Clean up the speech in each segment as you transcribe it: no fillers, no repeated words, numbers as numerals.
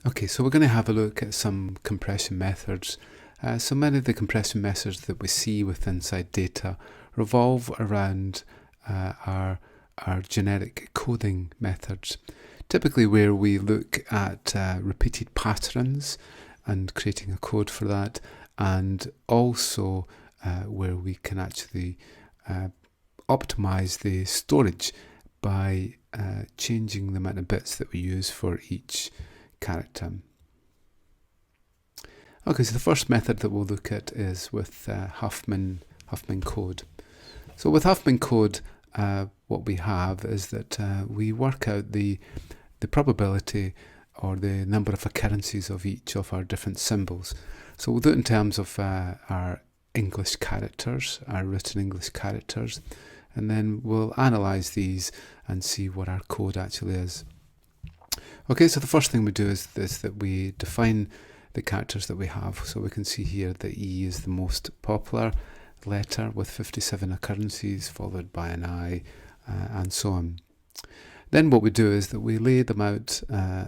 Okay, so we're going to have a look at some compression methods. So many of the compression methods that we see with inside data revolve around our generic coding methods, typically where we look at repeated patterns and creating a code for that, and also where we can actually optimize the storage by changing the amount of bits that we use for each character. Okay, so the first method that we'll look at is with Huffman Code. So with Huffman Code, what we have is that we work out the probability or the number of occurrences of each of our different symbols. So we'll do it in terms of our English characters, our written English characters, and then we'll analyze these and see what our code actually is. Okay, so the first thing we do is that we define the characters that we have. So we can see here that E is the most popular letter with 57 occurrences, followed by an I, and so on. Then what we do is that we lay them out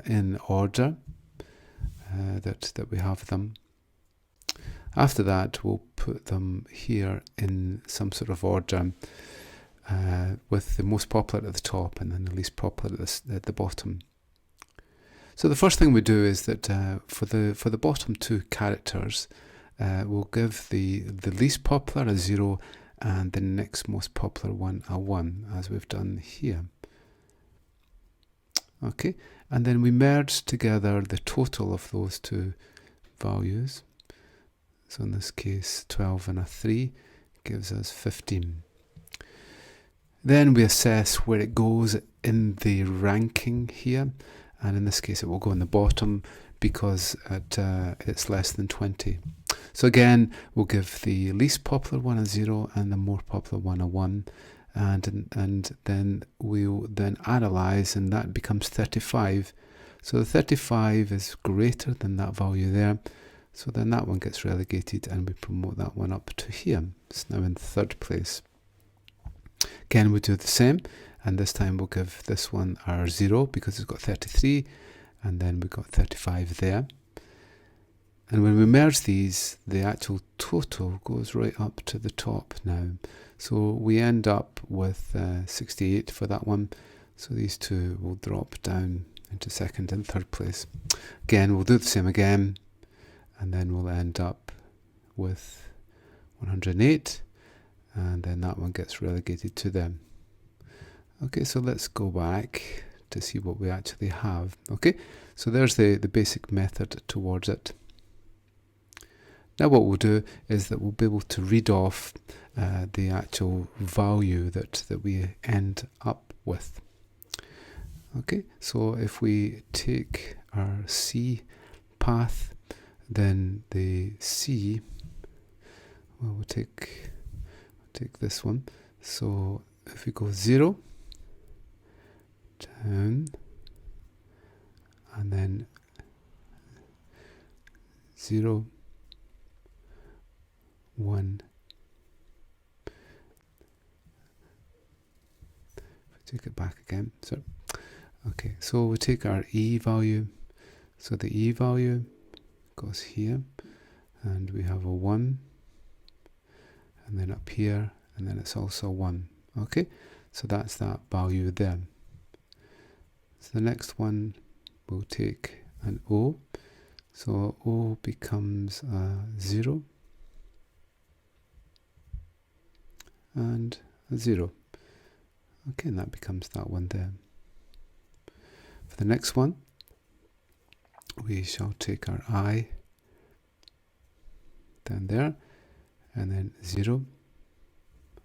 in order that we have them. After that, we'll put them here in some sort of order, with the most popular at the top and then the least popular at the bottom. So the first thing we do is that for the bottom two characters, we'll give the least popular a 0 and the next most popular one a 1, as we've done here. Okay, and then we merge together the total of those two values. So in this case, 12 and a 3 gives us 15. Then we assess where it goes in the ranking here. And in this case, it will go in the bottom because it's less than 20. So again, we'll give the least popular one a 0 and the more popular one a 1. And then we'll then analyze, and that becomes 35. So the 35 is greater than that value there. So then that one gets relegated and we promote that one up to here. It's now in third place. Again, we do the same. And this time we'll give this one our 0 because it's got 33, and then we've got 35 there. And when we merge these, the actual total goes right up to the top now. So we end up with 68 for that one. So these two will drop down into second and third place. Again, we'll do the same again, and then we'll end up with 108, and then that one gets relegated to them. Okay, so let's go back to see what we actually have. Okay, so there's the basic method towards it. Now what we'll do is that we'll be able to read off the actual value that we end up with. Okay, so if we take our C path, then the C, well, we'll take this one. So if we go 0, down, and then 0, 1. Take it back again. So, okay, so we take our E value. So the E value goes here, and we have a 1, and then up here, and then it's also 1. Okay, so that's that value there. So the next one, we'll take an O. So O becomes 0 and a 0. Okay, and that becomes that one there. For the next one, we shall take our I down there, and then 0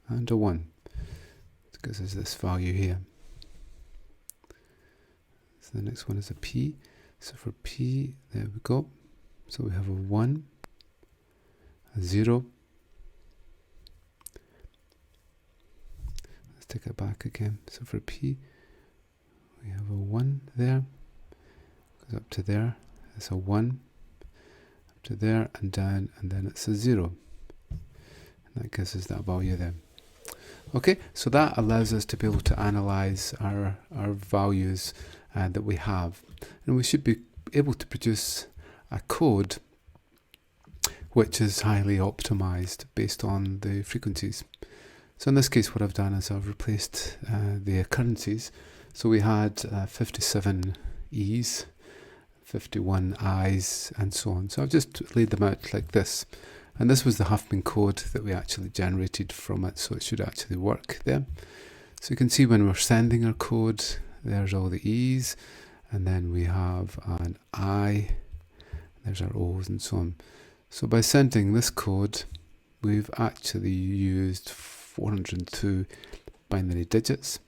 and a 1. Because there's this value here. So the next one is a P. So for P, there we go. So we have a 1, a 0. Let's take it back again. So for P, we have a 1 there. Goes up to there. It's a 1. Up to there and down, and then it's a 0. And that gives us that value there. Okay, so that allows us to be able to analyze our values that we have, and we should be able to produce a code which is highly optimized based on the frequencies. So in this case, what I've done is I've replaced the occurrences. So we had 57 E's, 51 I's, and so on. So I've just laid them out like this. And this was the Huffman code that we actually generated from it, so it should actually work there. So you can see when we're sending our code, there's all the E's, and then we have an I, there's our O's and so on. So by sending this code, we've actually used 402 binary digits,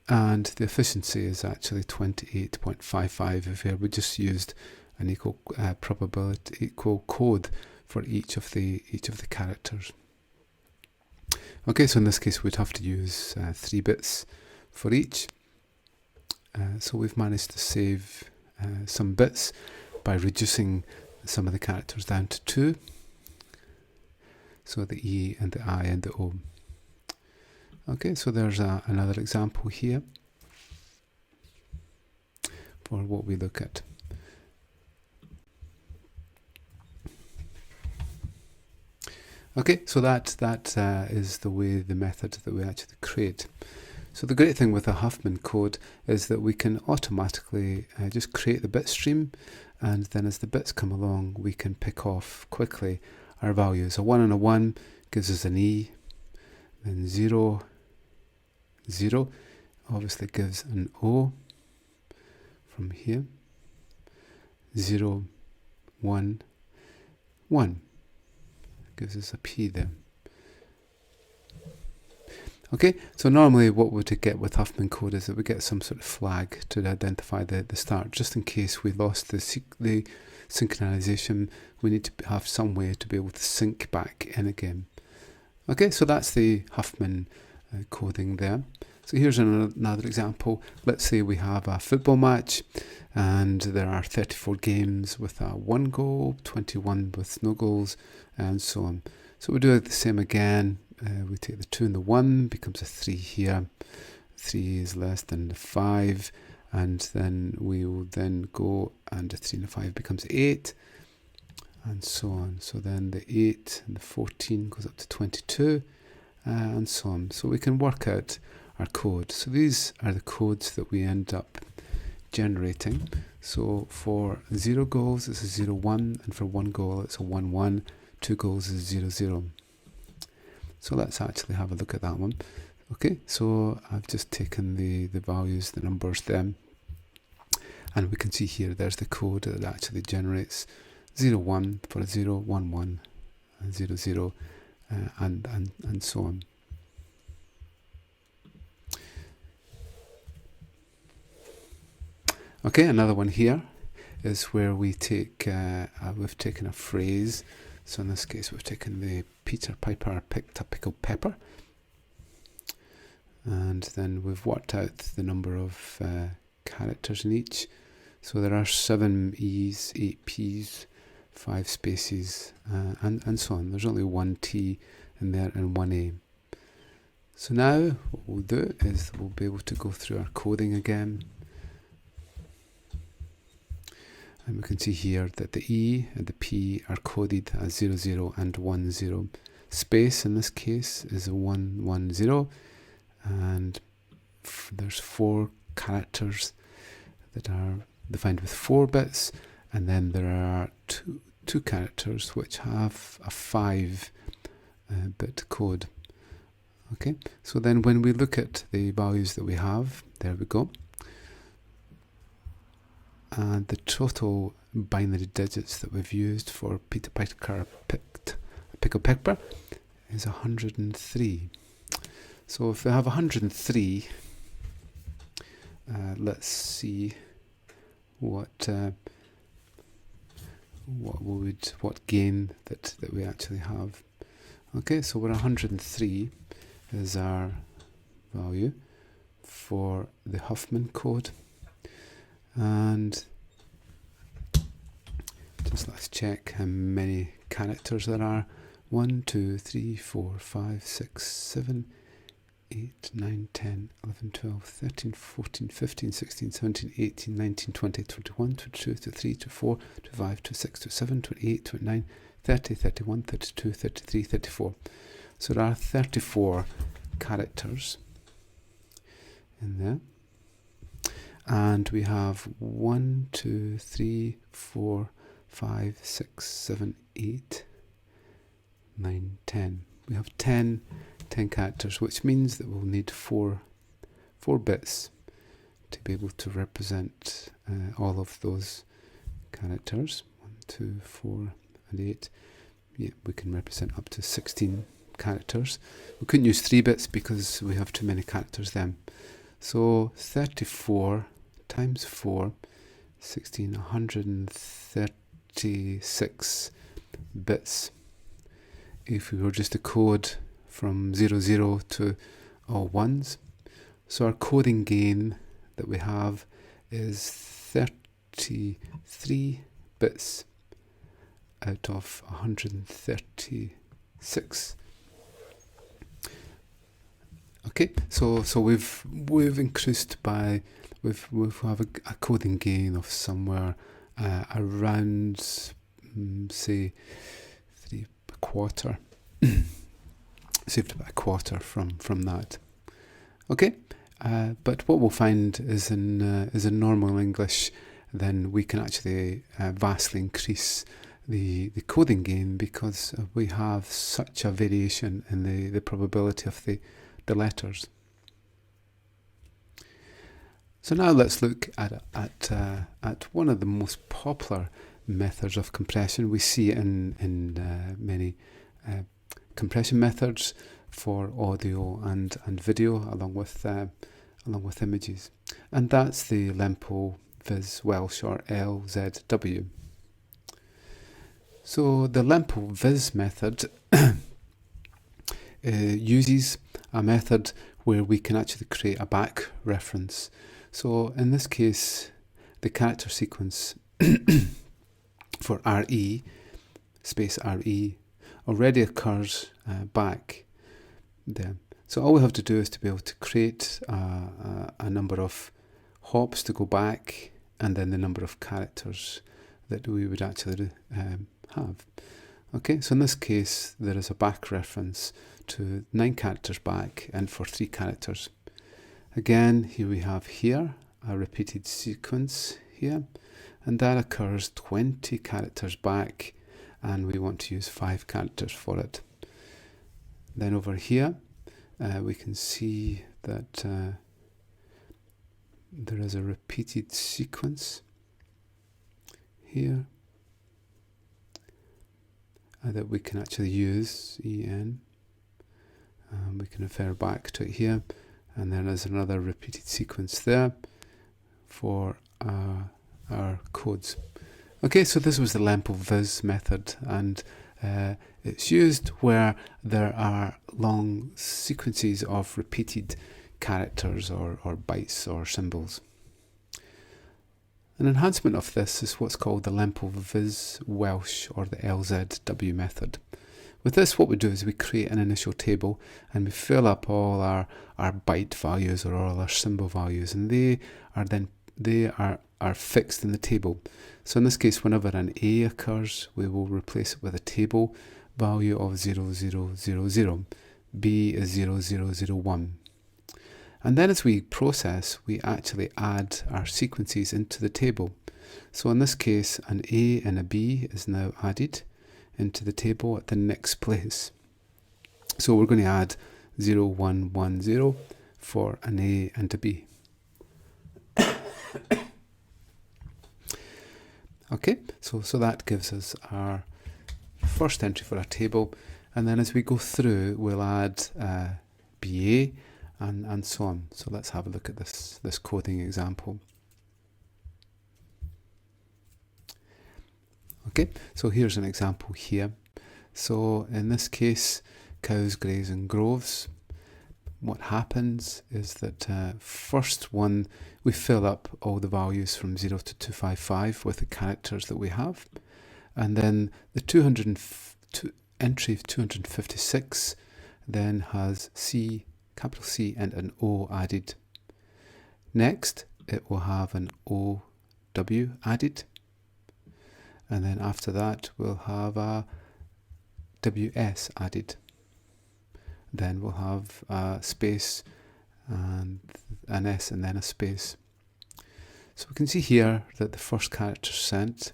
and the efficiency is actually 28.55 if we just used an equal equal code for each of the characters. Okay, so in this case we'd have to use 3 bits for each. So we've managed to save some bits by reducing some of the characters down to 2. So the E and the I and the O. Okay, so there's another example here for what we look at. Okay, so that is the way, the method that we actually create. So the great thing with the Huffman code is that we can automatically just create the bit stream, and then as the bits come along, we can pick off quickly our values. A 1 and a 1 gives us an E, then 0, 0 obviously gives an O from here, 0, 1, 1. Gives us a P there. Okay, so normally what we would get with Huffman code is that we get some sort of flag to identify the start, just in case we lost the synchronization. We need to have some way to be able to sync back in again. Okay, so that's the Huffman coding there. So here's another example. Let's say we have a football match and there are 34 games with a 1 goal, 21 with no goals, and so on. So we do it the same again. We take the 2 and the 1, becomes a 3 here. 3 is less than 5, and then we will then go, and a 3 and a 5 becomes 8, and so on. So then the 8 and the 14 goes up to 22, and so on. So we can work out our code. So these are the codes that we end up generating. So for 0 goals it's a 0, 1, and for 1 goal it's a 1, 1, 2 goals is 0, 0. So let's actually have a look at that one. Okay, so I've just taken the values, the numbers then, and we can see here there's the code that actually generates 0, 1 for a 0, 1, 1, and 0, 0, and so on. Okay, another one here is where we take, we've taken a phrase. So in this case we've taken the Peter Piper picked a pickled pepper, and then we've worked out the number of characters in each. So there are 7 E's, 8 P's, 5 spaces, and so on. There's only 1 T in there and 1 A. So now what we'll do is we'll be able to go through our coding again. And we can see here that the E and the P are coded as 0, 0 and 1, 0. Space in this case is a 1, 1, 0. And there's 4 characters that are defined with 4 bits. And then there are two characters which have a 5 bit code. Okay, so then when we look at the values that we have, there we go. And the total binary digits that we've used for Peter Piper Pickled Pepper is 103. So if we have 103, let's see what gain that we actually have. Okay, so we're 103 is our value for the Huffman code. And just let's check how many characters there are. 1, 2, 3, 4, 5, 6, 7, 8, 9, 10, 11, 12, 13, 14, 15, 16, 17, 18, 19, 20, 21, 22, 23, 24, 25, 26, 27, 28, 29, 30, 31, 32, 33, 34. So there are 34 characters in there. And we have 1, 2, 3, 4, 5, 6, 7, 8, 9, 10. We have 10 characters, which means that we'll need four bits to be able to represent all of those characters. 1, 2, 4, and 8. Yeah, we can represent up to 16 characters. We couldn't use 3 bits because we have too many characters then. So 34 times 4, 16, 136 bits. If we were just to code from 00 to all ones. So our coding gain that we have is 33 bits out of 136. Okay, so we've increased by we have a coding gain of somewhere around say 3/4. Saved about 1/4 from that. Okay, but what we'll find is in normal English, then we can actually vastly increase the coding gain because we have such a variation in the probability of the letters. So now let's look at one of the most popular methods of compression. We see it in many compression methods for audio and video, along with images, and that's the Lempo Viz Welsh, or LZW. So the Lempo Viz method uses a method where we can actually create a back reference. So in this case, the character sequence for RE, space RE, already occurs back there. So all we have to do is to be able to create a number of hops to go back, and then the number of characters that we would actually have. Okay, so in this case, there is a back reference to 9 characters back and for 3 characters. Again, here we have a repeated sequence here, and that occurs 20 characters back, and we want to use 5 characters for it. Then over here, we can see that there is a repeated sequence here that we can actually use, EN. We can refer back to it here, and then there's another repeated sequence there for our codes. Okay, so this was the Lempo Viz method, and it's used where there are long sequences of repeated characters or bytes or symbols. An enhancement of this is what's called the Lempo Viz Welsh, or the LZW method. With this, what we do is we create an initial table and we fill up all our byte values or all our symbol values, and they are fixed in the table. So in this case, whenever an A occurs, we will replace it with a table value of 0000. B is 0001. And then as we process, we actually add our sequences into the table. So in this case, an A and a B is now added into the table at the next place. So we're going to add 0110 for an A and a B. Okay, so that gives us our first entry for our table, and then as we go through, we'll add BA and so on. So let's have a look at this coding example. Okay, so here's an example here. So in this case, cows graze in groves. What happens is that first one, we fill up all the values from 0 to 255 with the characters that we have, and then the entry of 256 then has C capital C and an O added. Next, it will have an OW added. And then after that, we'll have a WS added. Then we'll have a space and an S and then a space. So we can see here that the first character sent,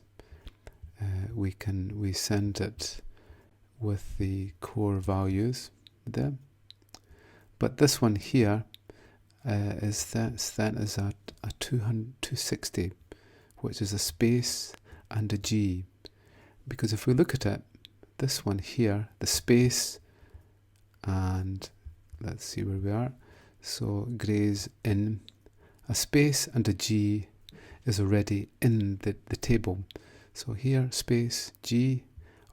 we send it with the core values there. But this one here is sent as a 260, which is a space and a G. Because if we look at it, this one here, the space, and let's see where we are. So Gray's in. A space and a G is already in the table. So here, space, G,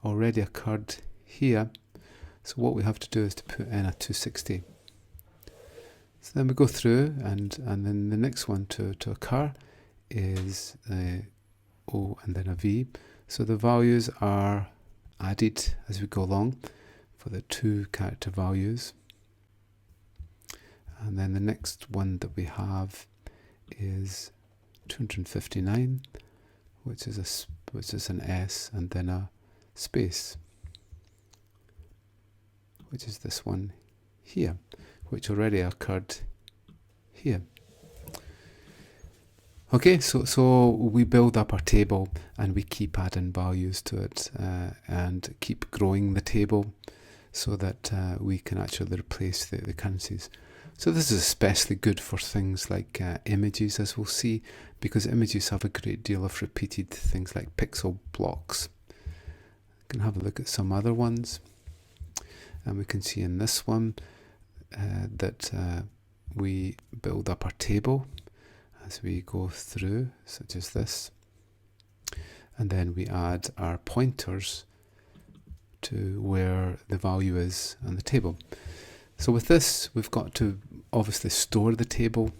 already occurred here. So what we have to do is to put in a 260. So then we go through, and then the next one to occur is O and then a V. So the values are added as we go along for the 2 character values. And then the next one that we have is 259, which is an S and then a space, which is this one here, which already occurred here. Okay, so we build up our table and we keep adding values to it and keep growing the table so that we can actually replace the currencies. So this is especially good for things like images, as we'll see, because images have a great deal of repeated things like pixel blocks. We can have a look at some other ones, and we can see in this one that we build up our table as we go through, such as this, and then we add our pointers to where the value is on the table. So with this, we've got to obviously store the table,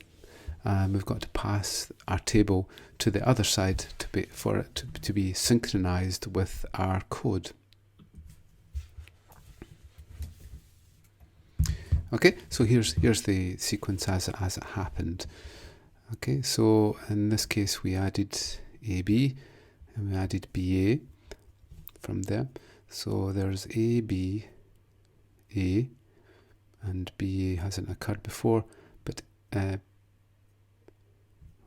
and we've got to pass our table to the other side for it to be synchronized with our code. Okay, so here's the sequence as it happened. Okay, so in this case we added AB and we added BA from there. So there's AB, A, and BA hasn't occurred before, but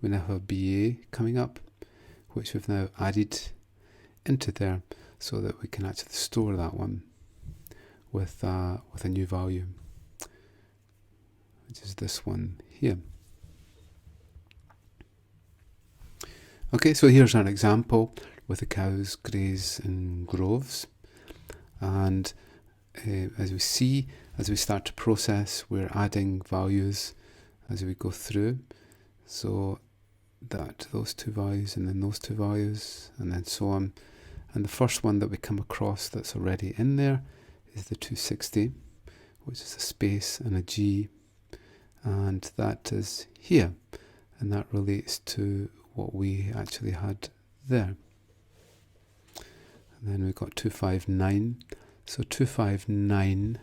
we now have BA coming up, which we've now added into there so that we can actually store that one with a new value, which is this one here. Okay, so here's an example with the cows graze in groves, and as we see, as we start to process, we're adding values as we go through. So that those 2 values and then those 2 values and then so on. And the first one that we come across that's already in there is the 260, which is a space and a G, and that is here, and that relates to what we actually had there. And then we've got 259. So 259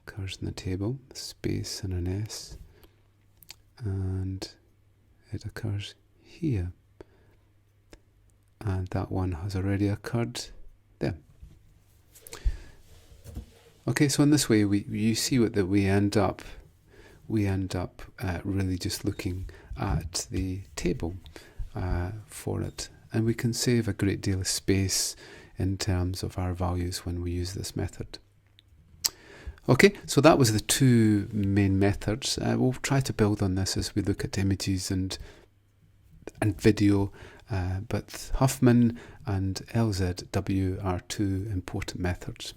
occurs in the table, space and an S, and it occurs here. And that one has already occurred there. Okay, so in this way, you see that we end up really just looking at the table for it, and we can save a great deal of space in terms of our values when we use this method. Okay, so that was the 2 main methods. We'll try to build on this as we look at images and video, but Huffman and LZW are 2 important methods.